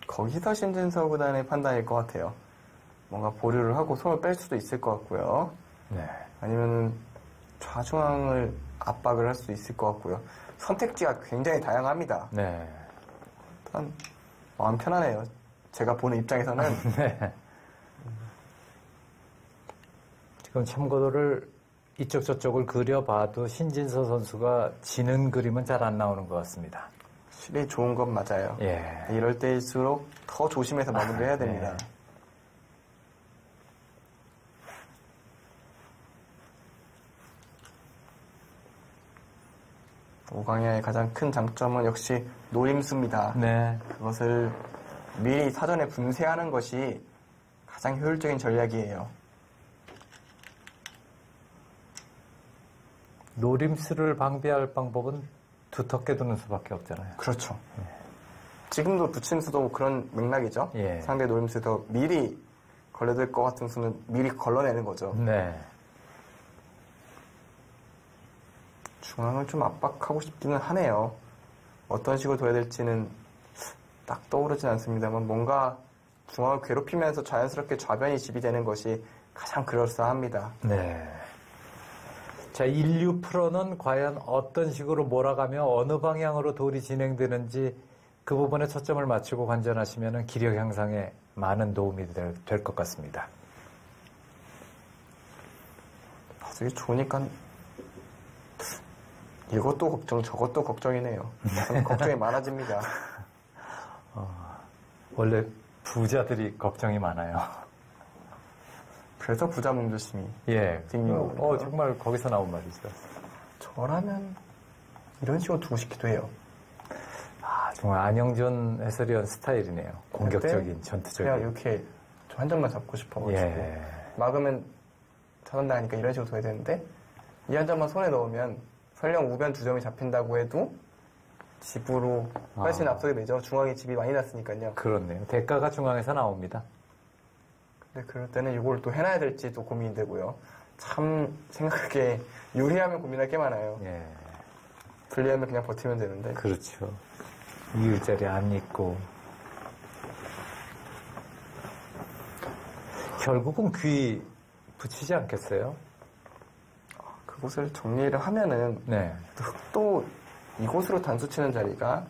거기서 신진서 구단의 판단일 것 같아요. 뭔가 보류를 하고 손을 뺄 수도 있을 것 같고요. 네. 아니면은 좌중앙을 압박을 할 수도 있을 것 같고요. 선택지가 굉장히 다양합니다. 네. 일단 마음 편하네요. 제가 보는 입장에서는. 네. 지금 참고도를 이쪽 저쪽을 그려봐도 신진서 선수가 지는 그림은 잘 안 나오는 것 같습니다. 실이 좋은 건 맞아요. 예. 이럴 때일수록 더 조심해서 마무리해야 됩니다. 네. 우광야의 가장 큰 장점은 역시 노림수입니다. 네. 그것을 미리 사전에 분쇄하는 것이 가장 효율적인 전략이에요. 노림수를 방비할 방법은 두텁게 두는 수밖에 없잖아요. 그렇죠. 지금도 부침수도 그런 맥락이죠. 예. 상대 노림수에서 미리 걸려들 것 같은 수는 미리 걸러내는 거죠. 네. 중앙을 좀 압박하고 싶기는 하네요. 어떤 식으로 둬야 될지는 딱 떠오르진 않습니다만 뭔가 중앙을 괴롭히면서 자연스럽게 좌변이 지비되는 것이 가장 그럴싸합니다. 네. 자, 인류 프로는 과연 어떤 식으로 몰아가며 어느 방향으로 돌이 진행되는지 그 부분에 초점을 맞추고 관전하시면 기력 향상에 많은 도움이 될 것 같습니다. 되게 좋으니까 이것도 걱정, 저것도 걱정이네요. 걱정이 많아집니다. 원래 부자들이 걱정이 많아요. 그래서 부자 몸조심이 예. 생긴 거군요. 정말 거기서 나온 말이죠. 저라면 이런 식으로 두고 싶기도 해요. 아, 정말 안영준 해설위원 스타일이네요. 공격적인, 전투적인. 그냥 이렇게 저 한 점만 잡고 싶어가지고 예. 막으면 차단당하니까 이런 식으로 둬야 되는데 이 한 점만 손에 넣으면 설령 우변 2점이 잡힌다고 해도 집으로 훨씬 앞서게 되죠. 중앙에 집이 많이 났으니까요. 그렇네요. 대가가 중앙에서 나옵니다. 근데 그럴 때는 이걸 또 해놔야 될지도 고민이 되고요. 참 생각하기에 유리하면 고민할 게 많아요. 예. 불리하면 그냥 버티면 되는데. 그렇죠. 이을자리 안 있고. 결국은 귀 붙이지 않겠어요? 그곳을 정리를 하면은 네. 흑도 이곳으로 단수 치는 자리가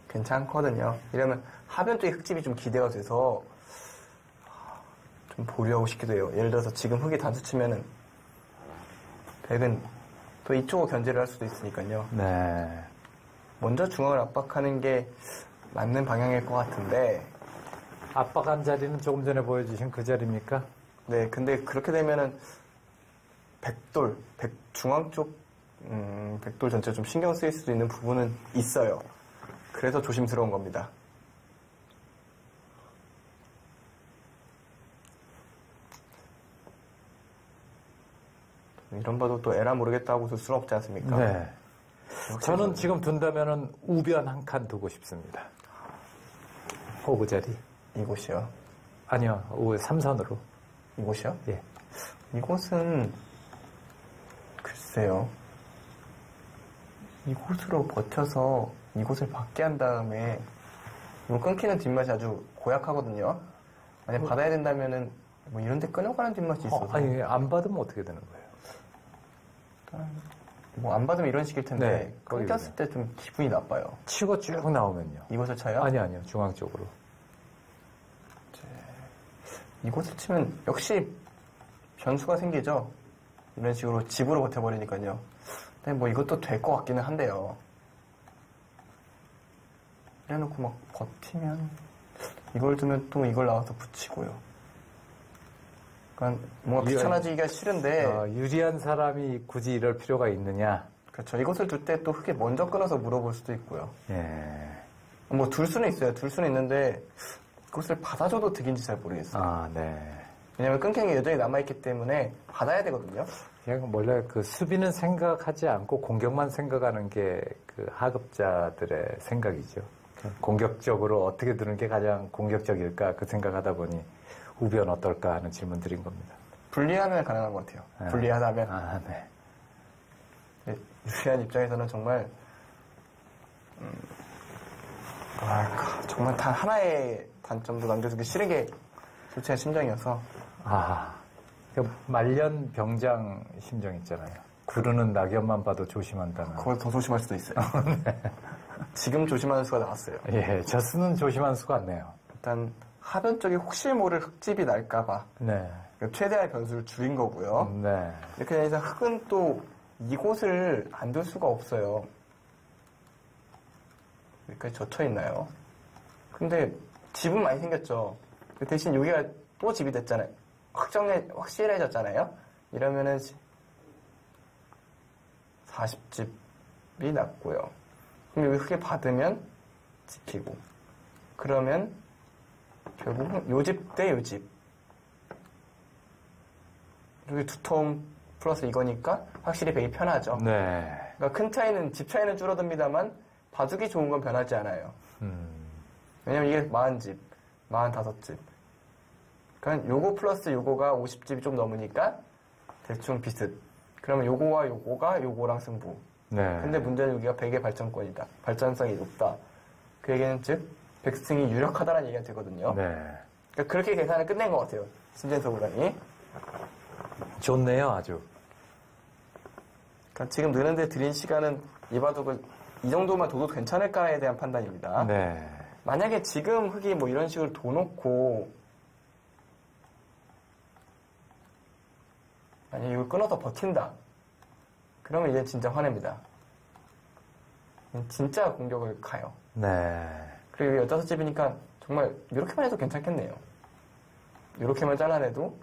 괜찮거든요. 이러면 하변 쪽에 흙집이 좀 기대가 돼서 좀 보류하고 싶기도 해요. 예를 들어서 지금 흙이 단수 치면은 백은 또 이쪽으로 견제를 할 수도 있으니까요. 네. 먼저 중앙을 압박하는 게 맞는 방향일 것 같은데 압박한 자리는 조금 전에 보여주신 그 자리입니까? 네, 근데 그렇게 되면은 중앙 쪽 백돌 전체에 좀 신경 쓰일 수도 있는 부분은 있어요. 그래서 조심스러운 겁니다. 이런 봐도 또 에라 모르겠다고 둘 수는 없지 않습니까? 네. 저는 지금 둔다면은 우변 한 칸 두고 싶습니다. 호구 자리. 이곳이요? 아니요, 3선으로. 이곳이요? 예. 이곳은 글쎄요. 이곳으로 버텨서 이곳을 받게 한 다음에 뭐 끊기는 뒷맛이 아주 고약하거든요. 만약 받아야 된다면은 뭐 이런 데 끊어가는 뒷맛이 있어서 아니, 안 받으면 어떻게 되는 거예요? 뭐 안 받으면 이런 식일 텐데 네, 끊겼을 때 좀 기분이 나빠요. 치고 쭉 나오면요. 이곳을 쳐요? 아니요, 중앙 쪽으로. 이곳을 치면 역시 변수가 생기죠. 이런 식으로 집으로 버텨버리니까요. 근데 뭐 이것도 될 것 같기는 한데요. 이래놓고 막 버티면 이걸 두면 또 이걸 나와서 붙이고요. 그러니까 뭔가 귀찮아지기가 싫은데 유리한 사람이 굳이 이럴 필요가 있느냐? 그렇죠. 이것을 둘 때 또 흙에 먼저 끊어서 물어볼 수도 있고요. 예. 뭐 둘 수는 있어요. 둘 수는 있는데 그것을 받아줘도 득인지 잘 모르겠어요. 아, 네. 왜냐면 끊긴 게 여전히 남아있기 때문에 받아야 되거든요. 그냥 원래 그 수비는 생각하지 않고 공격만 생각하는 게 그 하급자들의 생각이죠. 공격적으로 어떻게 드는 게 가장 공격적일까 그 생각하다 보니 우변 어떨까 하는 질문 드린 겁니다. 분리하면 가능한 것 같아요. 분리하다면. 아, 네. 유리한 입장에서는 정말 정말 단 하나의 단점도 남겨두기 싫은 게 솔직한 심정이어서 그 말년 병장 심정 있잖아요. 구르는 낙엽만 봐도 조심한다는. 그걸 더 조심할 수도 있어요. 네. 지금 조심하는 수가 나왔어요. 예, 저스는 조심한 수가 없네요. 일단 하변 쪽에 혹시 모를 흙집이 날까봐 네. 최대한 변수를 줄인 거고요. 네. 이렇게 되니까 흙은 또 이곳을 안 둘 수가 없어요. 여기까지 젖혀 있나요? 근데 집은 많이 생겼죠. 대신 여기가 또 집이 됐잖아요. 확실해졌잖아요. 이러면은 40집이 났고요. 그럼 여기 흙에 받으면 지키고. 그러면 결국은 요 집 대 요 집. 여기 두통 플러스 이거니까 확실히 배기 편하죠. 네. 그러니까 큰 차이는 집 차이는 줄어듭니다만 바둑이 좋은 건 변하지 않아요. 왜냐면 이게 40집, 45집. 그러니까 요거 플러스 요거가 50집이 좀 넘으니까 대충 비슷. 그러면 요거와 요거가 요거랑 승부. 네. 근데 문제는 여기가 백의 발전권이다. 발전성이 높다. 그 얘기는 즉 백승이 유력하다는 얘기가 되거든요. 네. 그러니까 그렇게 계산을 끝낸 것 같아요. 신진서 구단이. 좋네요, 아주. 그러니까 지금 느는데 드린 시간은 이 바둑을 이 정도만 둬도 괜찮을까에 대한 판단입니다. 네. 만약에 지금 흙이 뭐 이런 식으로 둬놓고 만약에 이걸 끊어서 버틴다. 그러면 이제 진짜 화냅니다. 진짜 공격을 가요. 네. 그리고 15집이니까 정말 이렇게만 해도 괜찮겠네요. 이렇게만 잘라내도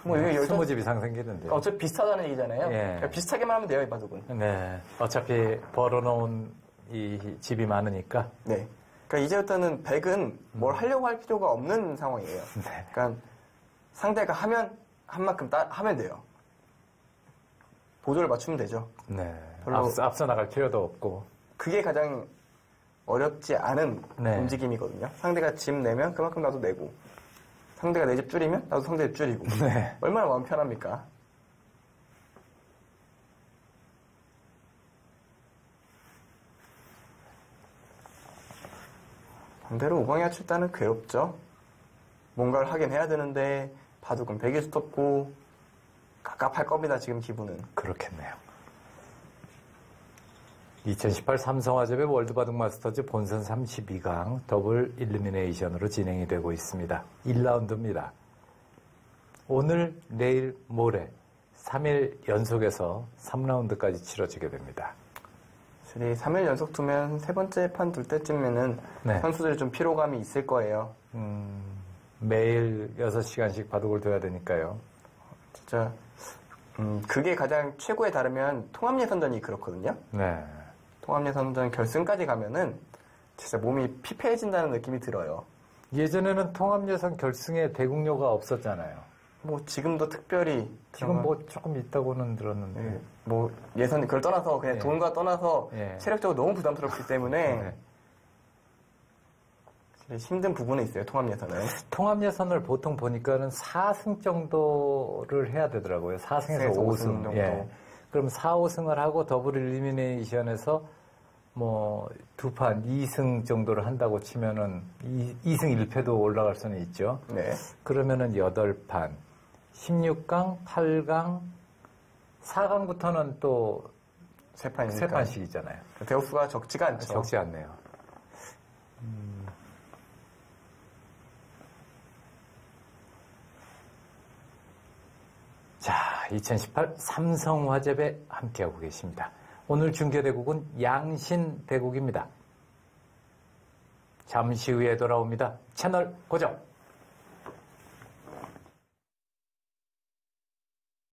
뭐 이게 20집 이상 생기는데. 어차피 비슷하다는 얘기잖아요. 예. 그러니까 비슷하게만 하면 돼요, 이 바둑은. 네. 어차피 벌어놓은 이 집이 많으니까. 네. 그러니까 이제부터는 백은 뭘 하려고 할 필요가 없는 상황이에요. 네. 그러니까 상대가 하면 한 만큼 하면 돼요. 보조를 맞추면 되죠. 네. 별로- 앞서 나갈 필요도 없고. 그게 가장 어렵지 않은 네. 움직임이거든요. 상대가 집 내면 그만큼 나도 내고, 상대가 내 집 줄이면 나도 상대 집 줄이고. 네. 얼마나 마음 편합니까? 반대로 우광이와 칠단은 괴롭죠. 뭔가를 하긴 해야 되는데 바둑은 백일 수도 없고 갑갑할 겁니다. 지금 기분은. 그렇겠네요. 2018 삼성화재배 월드바둑 마스터즈 본선 32강 더블 일루미네이션으로 진행이 되고 있습니다. 1라운드입니다. 오늘, 내일, 모레 3일 연속에서 3라운드까지 치러지게 됩니다. 확실히 3일 연속 두면 세 번째 판 둘 때쯤에는 네. 선수들이 좀 피로감이 있을 거예요. 매일 6시간씩 바둑을 둬야 되니까요. 진짜 그게 가장 최고에 다르면 통합예선전이 그렇거든요. 네. 통합예선전 결승까지 가면은 진짜 몸이 피폐해진다는 느낌이 들어요. 예전에는 통합예선 결승에 대국료가 없었잖아요. 뭐 지금도 특별히 지금 뭐 조금 있다고는 들었는데. 예, 뭐 예선 그걸 떠나서 그냥 예. 돈과 떠나서 예. 체력적으로 너무 부담스럽기 때문에 네. 힘든 부분이 있어요. 통합예선은. 통합예선을 보통 보니까는 4승 정도를 해야 되더라고요. 4승에서 5승 정도. 예. 그럼 4, 5승을 하고 더블 일리미네이션에서 뭐 두 판 2승 정도를 한다고 치면은 2승 1패도 올라갈 수는 있죠. 네. 그러면은 8판 16강, 8강, 4강부터는 또 세 판이니까. 3판씩이잖아요. 대호수가 적지가 않죠. 적지 않네요. 자, 2018 삼성화재배 함께하고 계십니다. 오늘 중계대국은 양신대국입니다. 잠시 후에 돌아옵니다. 채널 고정!